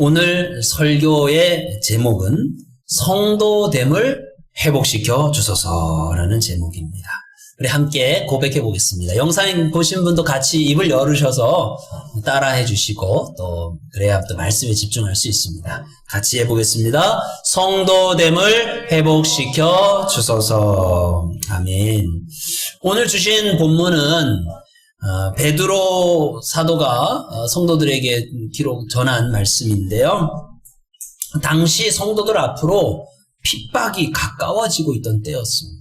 오늘 설교의 제목은 성도됨을 회복시켜 주소서라는 제목입니다. 우리 함께 고백해 보겠습니다. 영상 보신 분도 같이 입을 열으셔서 따라해 주시고 또 그래야 또 말씀에 집중할 수 있습니다. 같이 해보겠습니다. 성도됨을 회복시켜 주소서. 아멘. 오늘 주신 본문은 베드로 사도가 성도들에게 전한 말씀인데요. 당시 성도들 앞으로 핍박이 가까워지고 있던 때였습니다.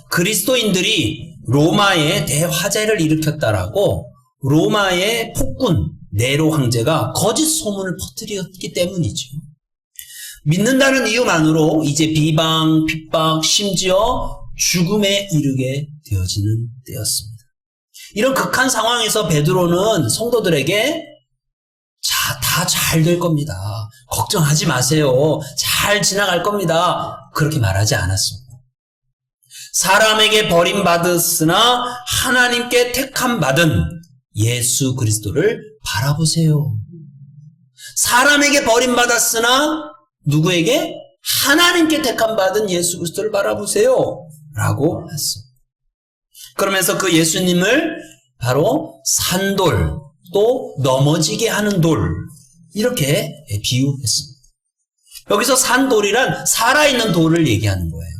그리스도인들이 로마에 대화재를 일으켰다라고 로마의 폭군 네로 황제가 거짓 소문을 퍼뜨렸기 때문이죠. 믿는다는 이유만으로 이제 비방, 핍박, 심지어 죽음에 이르게 되어지는 때였습니다. 이런 극한 상황에서 베드로는 성도들에게 다 잘 될 겁니다. 걱정하지 마세요. 잘 지나갈 겁니다. 그렇게 말하지 않았습니다. 사람에게 버림받았으나 하나님께 택함받은 예수 그리스도를 바라보세요. 사람에게 버림받았으나 누구에게? 하나님께 택함받은 예수 그리스도를 바라보세요. 라고 했습니다. 그러면서 그 예수님을 바로 산돌, 또 넘어지게 하는 돌, 이렇게 비유했습니다. 여기서 산돌이란 살아있는 돌을 얘기하는 거예요.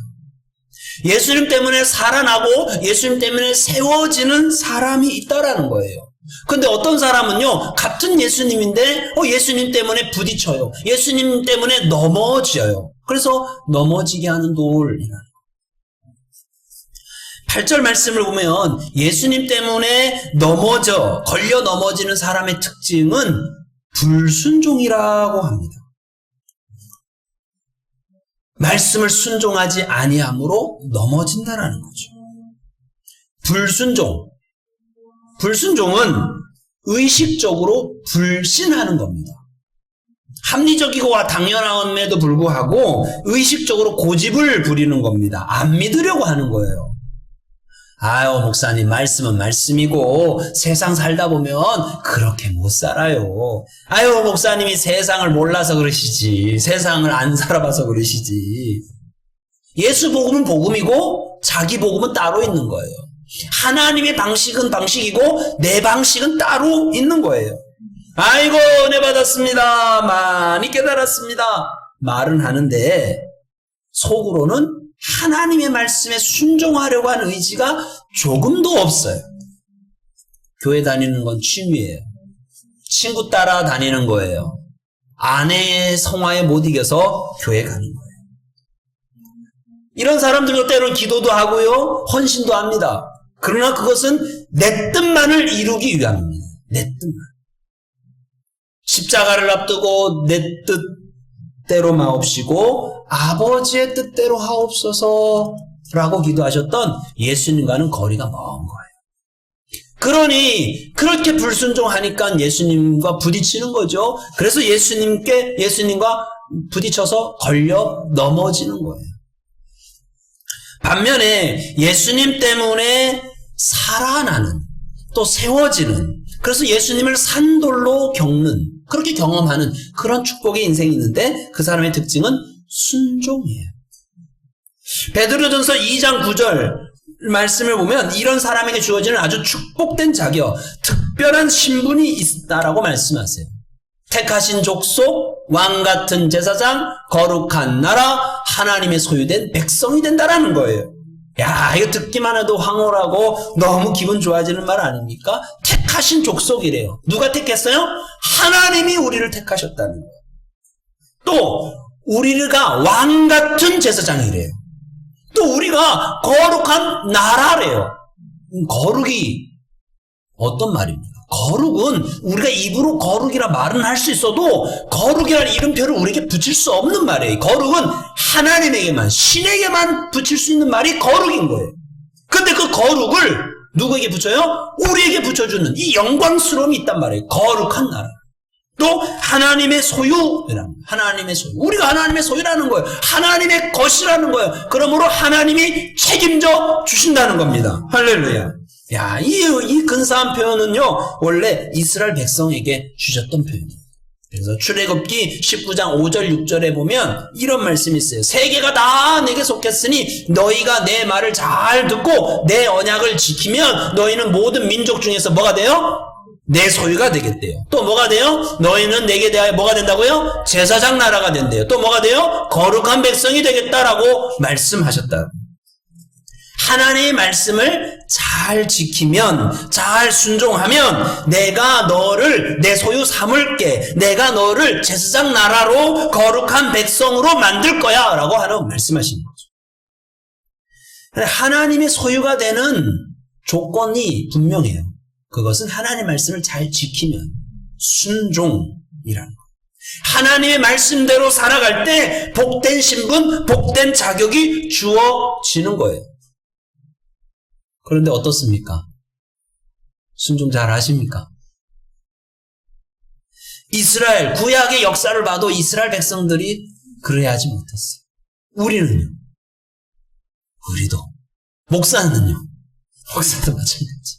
예수님 때문에 살아나고 예수님 때문에 세워지는 사람이 있다라는 거예요. 근데 어떤 사람은요, 같은 예수님인데 예수님 때문에 부딪혀요. 예수님 때문에 넘어져요. 그래서 넘어지게 하는 돌이라는 8절 말씀을 보면 예수님 때문에 걸려 넘어지는 사람의 특징은 불순종이라고 합니다. 말씀을 순종하지 아니함으로 넘어진다라는 거죠. 불순종은 의식적으로 불신하는 겁니다. 합리적이고 당연함에도 불구하고 의식적으로 고집을 부리는 겁니다. 안 믿으려고 하는 거예요. 아유, 목사님, 말씀은 말씀이고 세상 살다 보면 그렇게 못 살아요. 아유, 목사님이 세상을 몰라서 그러시지. 세상을 안 살아봐서 그러시지. 예수 복음은 복음이고 자기 복음은 따로 있는 거예요. 하나님의 방식은 방식이고 내 방식은 따로 있는 거예요. 아이고, 은혜 받았습니다. 많이 깨달았습니다. 말은 하는데 속으로는 하나님의 말씀에 순종하려고 하는 의지가 조금도 없어요. 교회 다니는 건 취미예요. 친구 따라 다니는 거예요. 아내의 성화에 못 이겨서 교회 가는 거예요. 이런 사람들도 때로는 기도도 하고요, 헌신도 합니다. 그러나 그것은 내 뜻만을 이루기 위함입니다. 내 뜻만. 십자가를 앞두고 내 뜻대로 마옵시고 아버지의 뜻대로 하옵소서 라고 기도하셨던 예수님과는 거리가 먼 거예요. 그러니 그렇게 불순종하니까 예수님과 부딪히는 거죠. 그래서 예수님과 부딪혀서 걸려 넘어지는 거예요. 반면에 예수님 때문에 살아나는, 또 세워지는, 그래서 예수님을 산돌로 그렇게 경험하는 그런 축복의 인생이 있는데 그 사람의 특징은 순종이에요. 베드로전서 2장 9절 말씀을 보면 이런 사람에게 주어지는 아주 축복된 자격, 특별한 신분이 있다라고 말씀하세요. 택하신 족속, 왕같은 제사장, 거룩한 나라, 하나님의 소유된 백성이 된다라는 거예요. 야, 이거 듣기만 해도 황홀하고 너무 기분 좋아지는 말 아닙니까? 택하신 족속이래요. 누가 택했어요? 하나님이 우리를 택하셨다는 거예요. 또 우리가 왕같은 제사장이래요. 또 우리가 거룩한 나라래요. 거룩이 어떤 말입니까? 거룩은 우리가 입으로 거룩이라 말은 할 수 있어도 거룩이라는 이름표를 우리에게 붙일 수 없는 말이에요. 거룩은 하나님에게만, 신에게만 붙일 수 있는 말이 거룩인 거예요. 근데 그 거룩을 누구에게 붙여요? 우리에게 붙여주는 이 영광스러움이 있단 말이에요. 거룩한 나라. 또 하나님의 소유라는, 하나님의 소유. 우리가 하나님의 소유라는 거예요. 하나님의 것이라는 거예요. 그러므로 하나님이 책임져 주신다는 겁니다. 할렐루야. 야, 이 근사한 표현은요, 원래 이스라엘 백성에게 주셨던 표현이에요. 그래서 출애굽기 19장 5절 6절에 보면 이런 말씀이 있어요. 세계가 다 내게 속했으니 너희가 내 말을 잘 듣고 내 언약을 지키면 너희는 모든 민족 중에서 뭐가 돼요? 내 소유가 되겠대요. 또 뭐가 돼요? 너희는 내게 대하여 뭐가 된다고요? 제사장 나라가 된대요. 또 뭐가 돼요? 거룩한 백성이 되겠다라고 말씀하셨다. 하나님의 말씀을 잘 지키면, 잘 순종하면 내가 너를 내 소유 삼을게. 내가 너를 제사장 나라로 거룩한 백성으로 만들 거야 라고 하는 말씀하시는 거죠. 하나님의 소유가 되는 조건이 분명해요. 그것은 하나님의 말씀을 잘 지키면 순종이라는 거예요. 하나님의 말씀대로 살아갈 때 복된 신분, 복된 자격이 주어지는 거예요. 그런데 어떻습니까? 순종 잘 하십니까? 이스라엘, 구약의 역사를 봐도 이스라엘 백성들이 그래야 하지 못했어요. 우리는요? 우리도. 목사는요? 목사도 마찬가지.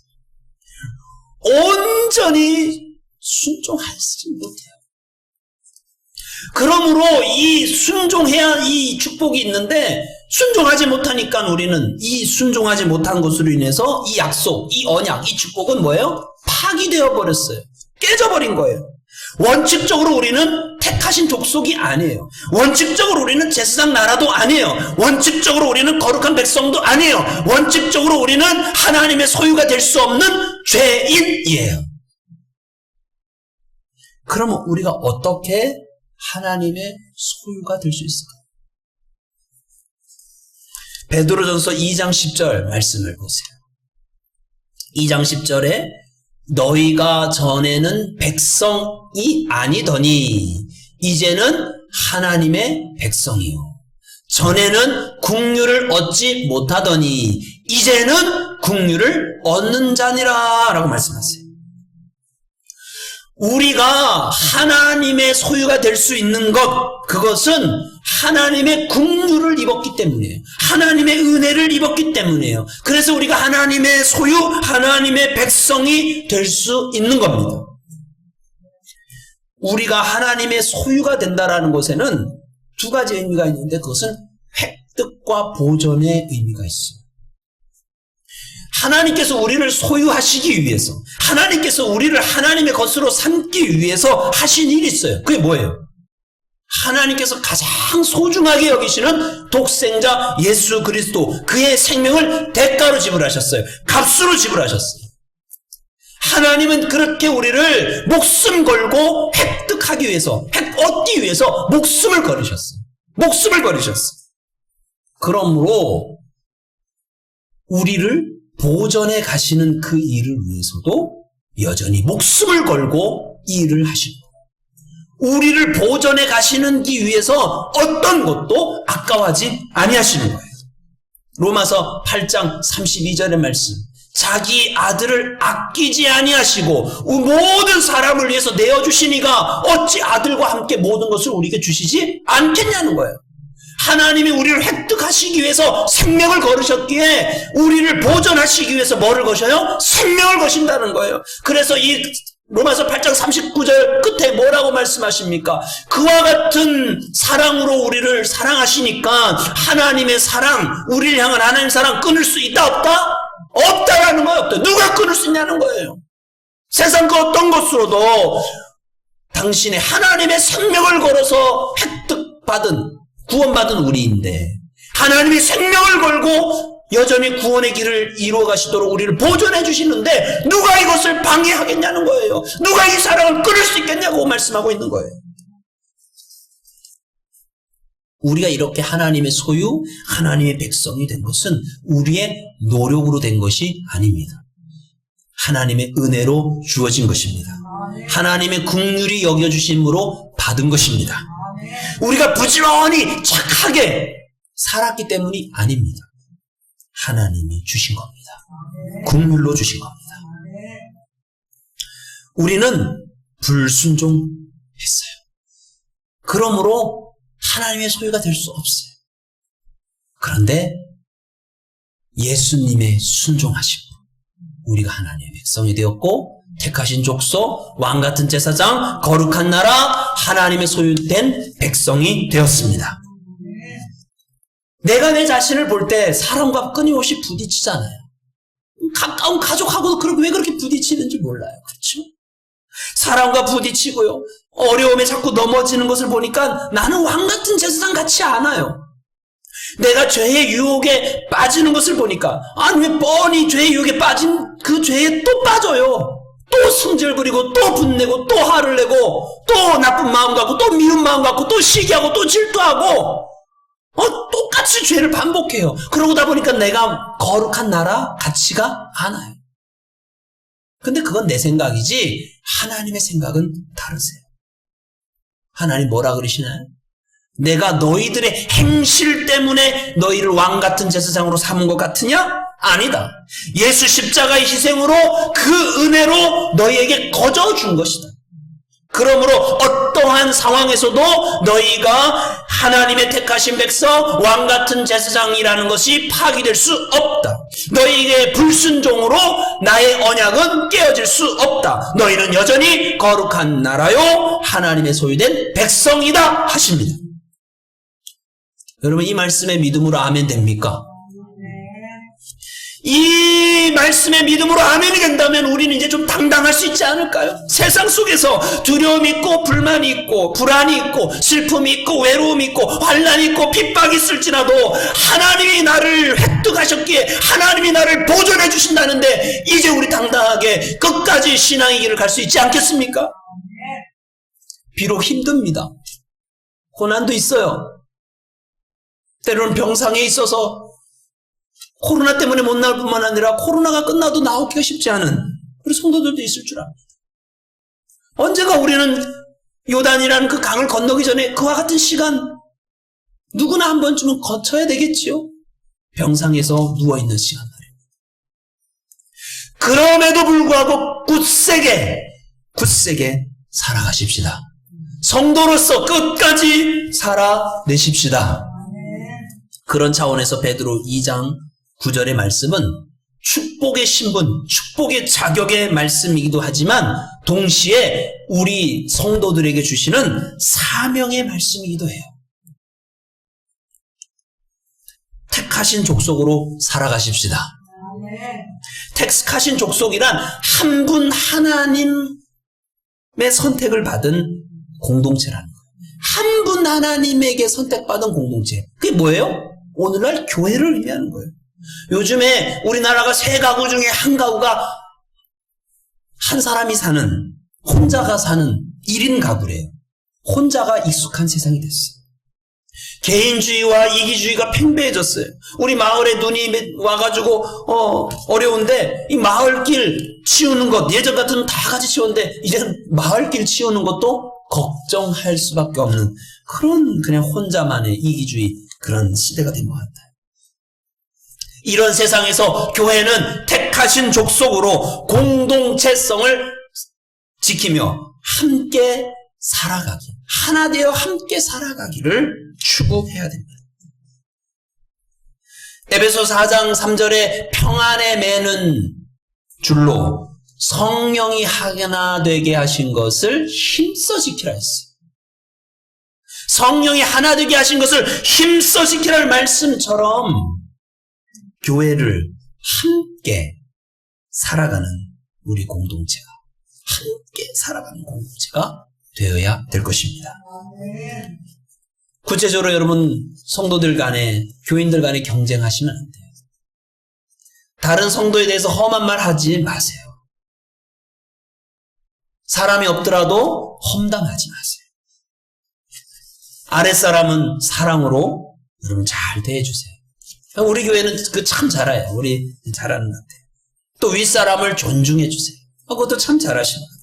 온전히 순종하지 못해요. 그러므로 이 순종해야 이 축복이 있는데 순종하지 못하니까 우리는 이 순종하지 못한 것으로 인해서 이 약속, 이 언약, 이 축복은 뭐예요? 파기되어 버렸어요. 깨져버린 거예요. 원칙적으로 우리는 택하신 족속이 아니에요. 원칙적으로 우리는 제사장 나라도 아니에요. 원칙적으로 우리는 거룩한 백성도 아니에요. 원칙적으로 우리는 하나님의 소유가 될 수 없는 죄인이에요. 그러면 우리가 어떻게 하나님의 소유가 될 수 있을까요? 베드로전서 2장 10절 말씀을 보세요. 2장 10절에 너희가 전에는 백성이 아니더니 이제는 하나님의 백성이요. 전에는 국류를 얻지 못하더니 이제는 국류를 얻는 자니라 라고 말씀하세요. 우리가 하나님의 소유가 될 수 있는 것, 그것은 하나님의 국류를 입었기 때문이에요. 하나님의 은혜를 입었기 때문이에요. 그래서 우리가 하나님의 소유, 하나님의 백성이 될 수 있는 겁니다. 우리가 하나님의 소유가 된다라는 것에는 두 가지 의미가 있는데 그것은 획득과 보존의 의미가 있어요. 하나님께서 우리를 소유하시기 위해서, 하나님께서 우리를 하나님의 것으로 삼기 위해서 하신 일이 있어요. 그게 뭐예요? 하나님께서 가장 소중하게 여기시는 독생자 예수 그리스도, 그의 생명을 대가로 지불하셨어요. 값으로 지불하셨어요. 하나님은 그렇게 우리를 목숨 걸고 획득하기 위해서, 얻기 위해서 목숨을 걸으셨어요. 목숨을 걸으셨어요. 그러므로 우리를 보전해 가시는 그 일을 위해서도 여전히 목숨을 걸고 이 일을 하시고, 우리를 보전해 가시는 기 위해서 어떤 것도 아까워하지 아니하시는 거예요. 로마서 8장 32절의 말씀, 자기 아들을 아끼지 아니하시고 모든 사람을 위해서 내어주시니가 어찌 아들과 함께 모든 것을 우리에게 주시지 않겠냐는 거예요. 하나님이 우리를 획득하시기 위해서 생명을 걸으셨기에 우리를 보존하시기 위해서 뭐를 거셔요? 생명을 거신다는 거예요. 그래서 이 로마서 8장 39절 끝에 뭐라고 말씀하십니까? 그와 같은 사랑으로 우리를 사랑하시니까 하나님의 사랑, 우리를 향한 하나님의 사랑 끊을 수 있다 없다? 없다라는 거예요. 없다. 누가 끊을 수 있냐는 거예요. 세상 그 어떤 것으로도 당신의 하나님의 생명을 걸어서 획득받은, 구원받은 우리인데 하나님이 생명을 걸고 여전히 구원의 길을 이루어 가시도록 우리를 보존해 주시는데 누가 이것을 방해하겠냐는 거예요. 누가 이 사랑을 끊을 수 있겠냐고 말씀하고 있는 거예요. 우리가 이렇게 하나님의 소유, 하나님의 백성이 된 것은 우리의 노력으로 된 것이 아닙니다. 하나님의 은혜로 주어진 것입니다. 하나님의 긍휼이 여겨주심으로 받은 것입니다. 우리가 부지런히 착하게 살았기 때문이 아닙니다. 하나님이 주신 겁니다. 긍휼로 주신 겁니다. 우리는 불순종했어요. 그러므로 하나님의 소유가 될 수 없어요. 그런데 예수님의 순종하심으로 우리가 하나님의 백성이 되었고 택하신 족속, 왕같은 제사장, 거룩한 나라, 하나님의 소유된 백성이 되었습니다. 내가 내 자신을 볼 때 사람과 끊임없이 부딪히잖아요. 가까운 가족하고도 왜 그렇게 부딪히는지 몰라요. 그렇죠? 사람과 부딪히고요. 어려움에 자꾸 넘어지는 것을 보니까 나는 왕같은 제사장 같지 않아요. 내가 죄의 유혹에 빠지는 것을 보니까 왜 뻔히 죄의 유혹에 빠진 그 죄에 또 빠져요. 또 승질 부리고 또 분내고 또 화를 내고 또 나쁜 마음 갖고 또 미운 마음 갖고 또 시기하고 또 질투하고 똑같이 죄를 반복해요. 그러다 보니까 내가 거룩한 나라 같지가 않아요. 근데 그건 내 생각이지 하나님의 생각은 다르세요. 하나님 뭐라 그러시나요? 내가 너희들의 행실 때문에 너희를 왕같은 제사장으로 삼은 것 같으냐? 아니다. 예수 십자가의 희생으로 그 은혜로 너희에게 거저 준 것이다. 그러므로 어떠한 상황에서도 너희가 하나님의 택하신 백성, 왕같은 제사장이라는 것이 파기될 수 없다. 너희에게 불순종으로 나의 언약은 깨어질 수 없다. 너희는 여전히 거룩한 나라요 하나님의 소유된 백성이다 하십니다. 여러분 이 말씀에 믿음으로 아멘 됩니까? 이 말씀에 믿음으로 아멘이 된다면 우리는 이제 좀 당당할 수 있지 않을까요? 세상 속에서 두려움이 있고 불만이 있고 불안이 있고 슬픔이 있고 외로움이 있고 환난이 있고 핍박이 있을지라도 하나님이 나를 획득하셨기에 하나님이 나를 보존해 주신다는데 이제 우리 당당하게 끝까지 신앙의 길을 갈 수 있지 않겠습니까? 비록 힘듭니다. 고난도 있어요. 때로는 병상에 있어서 코로나 때문에 못 나올 뿐만 아니라 코로나가 끝나도 나오기가 쉽지 않은 우리 성도들도 있을 줄 압니다. 언제가 우리는 요단이라는 그 강을 건너기 전에 그와 같은 시간 누구나 한 번쯤은 거쳐야 되겠지요. 병상에서 누워있는 시간 말입니다. 그럼에도 불구하고 굳세게 살아가십시다. 성도로서 끝까지 살아내십시다. 그런 차원에서 베드로 2장 9절의 말씀은 축복의 신분, 축복의 자격의 말씀이기도 하지만 동시에 우리 성도들에게 주시는 사명의 말씀이기도 해요. 택하신 족속으로 살아가십시다. 택하신 족속이란 한 분 하나님의 선택을 받은 공동체라는 거예요. 한 분 하나님에게 선택받은 공동체. 그게 뭐예요? 오늘날 교회를 의미하는 거예요. 요즘에 우리나라가 세 가구 중에 한 가구가 한 사람이 사는, 혼자가 사는 1인 가구래요. 혼자가 익숙한 세상이 됐어요. 개인주의와 이기주의가 팽배해졌어요. 우리 마을에 눈이 와가지고 어려운데 이 마을길 치우는 것, 예전 같으면 다 같이 치웠는데 이제는 마을길 치우는 것도 걱정할 수밖에 없는 그런 그냥 혼자만의 이기주의 그런 시대가 된 것 같아요. 이런 세상에서 교회는 택하신 족속으로 공동체성을 지키며 함께 살아가기, 하나 되어 함께 살아가기를 추구해야 됩니다. 에베소 4장 3절에 평안에 매는 줄로 성령이 하나 되게 하신 것을 힘써 지키라 했어요. 성령이 하나 되게 하신 것을 힘써 지키라는 말씀처럼 교회를 함께 살아가는 우리 공동체가, 함께 살아가는 공동체가 되어야 될 것입니다. 구체적으로 여러분 성도들 간에, 교인들 간에 경쟁하시면 안 돼요. 다른 성도에 대해서 험한 말 하지 마세요. 사람이 없더라도 험담하지 마세요. 아랫사람은 사랑으로 여러분 잘 대해주세요. 우리 교회는 그 참 잘해요. 우리 잘하는 것 같아요. 또 윗사람을 존중해주세요. 그것도 참 잘하시는 것 같아요.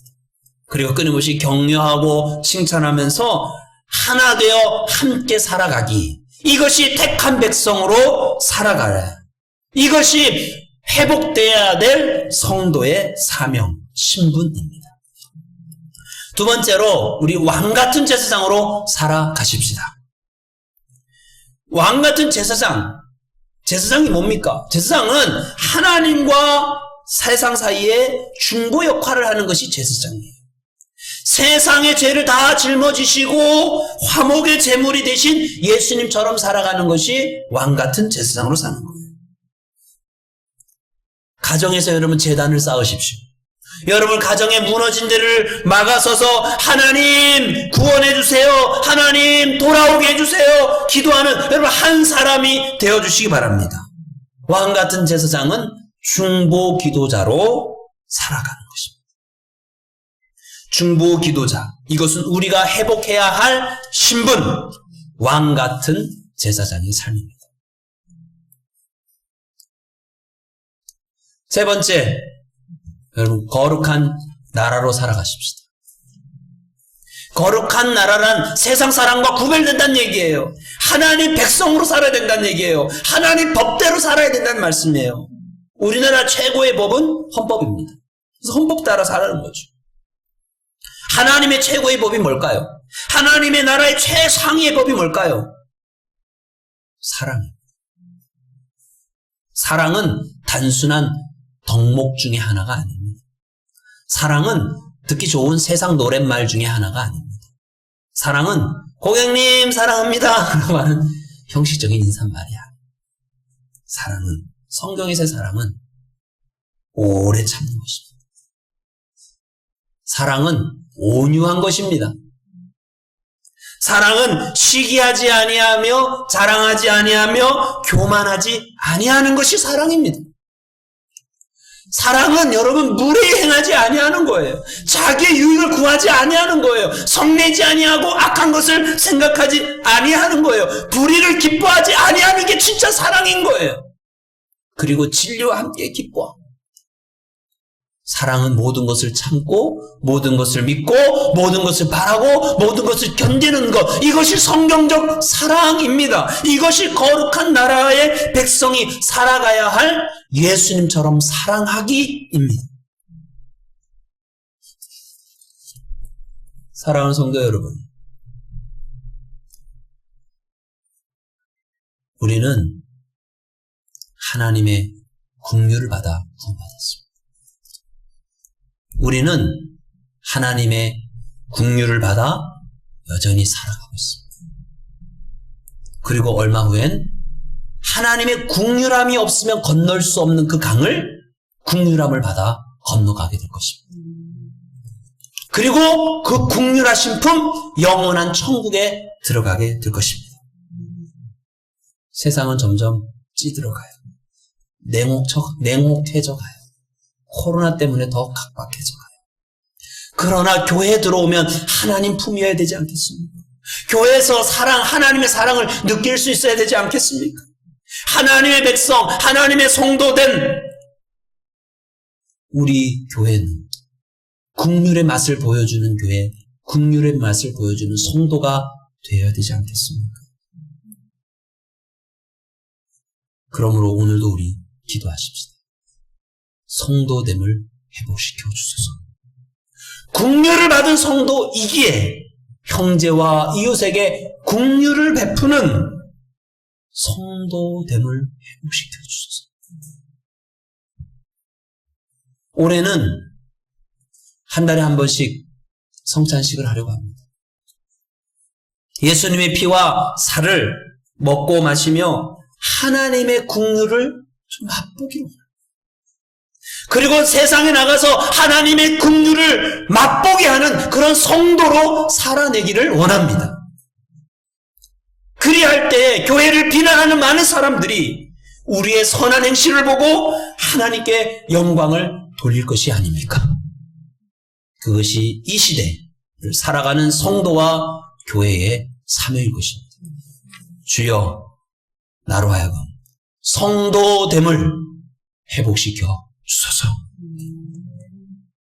그리고 끊임없이 격려하고 칭찬하면서 하나 되어 함께 살아가기. 이것이 택한 백성으로 살아가라. 이것이 회복되어야 될 성도의 사명, 신분입니다. 두 번째로 우리 왕같은 제사장으로 살아가십시다. 왕같은 제사장이 뭡니까? 제사장은 하나님과 세상 사이에 중보 역할을 하는 것이 제사장이에요. 세상의 죄를 다 짊어지시고 화목의 제물이 되신 예수님처럼 살아가는 것이 왕같은 제사장으로 사는 거예요. 가정에서 여러분 제단을 쌓으십시오. 여러분 가정에 무너진 데를 막아서서 하나님 구원해 주세요. 하나님 돌아오게 해주세요. 기도하는 여러분 한 사람이 되어주시기 바랍니다. 왕같은 제사장은 중보 기도자로 살아가는 것입니다. 중보 기도자, 이것은 우리가 회복해야 할 신분, 왕같은 제사장의 삶입니다. 세 번째, 여러분 거룩한 나라로 살아가십시다. 거룩한 나라란 세상 사람과 구별된다는 얘기예요. 하나님 백성으로 살아야 된다는 얘기예요. 하나님 법대로 살아야 된다는 말씀이에요. 우리나라 최고의 법은 헌법입니다. 그래서 헌법 따라 살아가는 거죠. 하나님의 최고의 법이 뭘까요? 하나님의 나라의 최상위의 법이 뭘까요? 사랑입니다. 사랑은 단순한 덕목 중에 하나가 아닙니다. 사랑은 듣기 좋은 세상 노랫말 중에 하나가 아닙니다. 사랑은 고객님 사랑합니다 라고 하는 형식적인 인사말이야. 사랑은, 성경에서의 사랑은 오래 참는 것입니다. 사랑은 온유한 것입니다. 사랑은 시기하지 아니하며 자랑하지 아니하며 교만하지 아니하는 것이 사랑입니다. 사랑은 여러분 무례히 행하지 아니하는 거예요. 자기의 유익을 구하지 아니하는 거예요. 성내지 아니하고 악한 것을 생각하지 아니하는 거예요. 불의를 기뻐하지 아니하는 게 진짜 사랑인 거예요. 그리고 진리와 함께 기뻐. 사랑은 모든 것을 참고 모든 것을 믿고 모든 것을 바라고 모든 것을 견디는 것, 이것이 성경적 사랑입니다. 이것이 거룩한 나라의 백성이 살아가야 할 예수님처럼 사랑하기입니다. 사랑하는 성도 여러분, 우리는 하나님의 긍휼을 받아 구원받았습니다. 우리는 하나님의 긍휼을 받아 여전히 살아가고 있습니다. 그리고 얼마 후엔 하나님의 긍휼함이 없으면 건널 수 없는 그 강을 긍휼함을 받아 건너가게 될 것입니다. 그리고 그 긍휼하신 품 영원한 천국에 들어가게 될 것입니다. 세상은 점점 찌들어가요. 냉혹해져가요. 코로나 때문에 더 각박해져가요. 그러나 교회에 들어오면 하나님 품이어야 되지 않겠습니까? 교회에서 하나님의 사랑을 느낄 수 있어야 되지 않겠습니까? 하나님의 백성, 하나님의 성도된 우리 교회는 긍휼의 맛을 보여주는 교회, 긍휼의 맛을 보여주는 성도가 되어야 되지 않겠습니까? 그러므로 오늘도 우리 기도하십시다. 성도됨을 회복시켜 주소서. 긍휼을 받은 성도이기에 형제와 이웃에게 긍휼을 베푸는 성도됨을 회복시켜 주소서. 올해는 한 달에 한 번씩 성찬식을 하려고 합니다. 예수님의 피와 살을 먹고 마시며 하나님의 긍휼을 좀 맛보기로 해요. 그리고 세상에 나가서 하나님의 긍휼을 맛보게 하는 그런 성도로 살아내기를 원합니다. 그리할 때 교회를 비난하는 많은 사람들이 우리의 선한 행실을 보고 하나님께 영광을 돌릴 것이 아닙니까? 그것이 이 시대를 살아가는 성도와 교회의 사명일 것입니다. 주여, 나로 하여금 성도됨을 회복시켜 주소서.